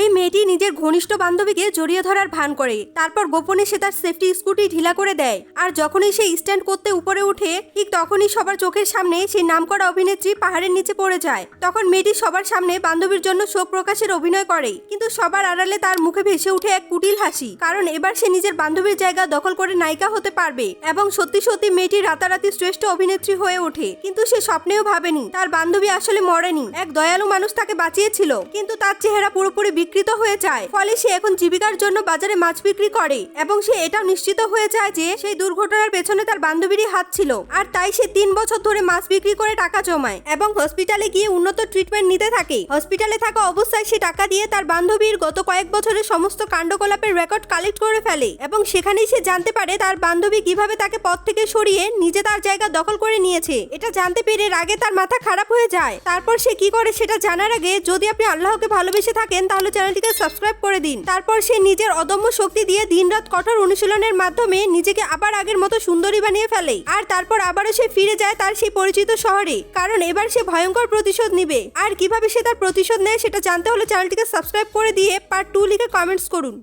এই মেয়েটি নিজের ঘনিষ্ঠ বান্ধবীকে জড়িয়ে ধরার ভান করে, তারপর গোপনে সে তার সেফটি স্কুটি ঢিলা করে দেয়। আর যখনই সে স্ট্যান্ড করতে উপরে উঠে, ঠিক তখনই সবার চোখের সামনে সেই নামকরা অভিনেত্রী পাহাড়ের নিচে পড়ে যায়। তখন মেয়েটি সবার সামনে বান্ধবীর জন্য শোক প্রকাশের অভিনয় করে, কিন্তু সবার আড়ালে তার মুখে ভেসে উঠে এক কুটিল হাসি, কারণ এবার সে নিজের বান্ধবীর জায়গা দখল করে নায়িকা হতে পারবে এবং সত্যি সত্যি মেয়েটি রাতারাতি শ্রেষ্ঠ অভিনেত্রী হয়ে ওঠে। কিন্তু সে স্বপ্নেও ভাবেনি তার বান্ধবী আসলে মরেনি, এক দয়ালু মানুষ তাকে বাঁচিয়েছিল। কিন্তু তার চেহারা পুরোপুরি বিকৃত হয়ে যায়, ফলে সে এখন জীবিকার জন্য বাজারে মাছ বিক্রি করে এবং সে এটাও নিশ্চিত হয়ে যায় যে সেই দুর্ঘটনার পেছনে তার বান্ধবীরই হাত ছিল। আর তাই সে 3 বছর ধরে মাছ বিক্রি করে টাকা জমায় এবং হসপিটালে গিয়ে উন্নত ট্রিটমেন্ট নিতে থাকে। হসপিটালে থাকা অবস্থায় সে টাকা দিয়ে তার বান্ধবীর গত কয়েক বছরের সমস্ত কাণ্ডকলাপের রেকর্ড কালেক্ট করে ফেলে এবং সেখানেই সে জানতে পারে তার বান্ধবী কিভাবে তাকে পথ থেকে সরিয়ে নিজে তার জায়গা দখল করে নিয়েছে। এটা জানতে পেরে রাগে তার মাথা খারাপ হয়ে যায়। তারপর সে কি করে সেটা জানার আগে যদি আপনি আল্লাহকে ভালোবেসে থাকেন তাহলে চ্যানেলটিকে সাবস্ক্রাইব করে দিন। তারপর সে নিজের অদম্য শক্তি দিয়ে দিনরাত কঠোর অনুশীলনের মাধ্যমে নিজেকে আবার আগের মতো সুন্দরী বানিয়ে ফেলে। আর তারপর আবারও সে ফিরে যায় তার সেই পরিচিত শহরে, কারণ এবার সে ভয়ঙ্কর প্রতিশোধ নিবে। আর কিভাবে সে তার প্রতিশোধ নেয় সেটা জানতে হলে চ্যানেলটিকে সাবস্ক্রাইব করে দিয়ে পার্ট 2 লিখে কমেন্টস করুন।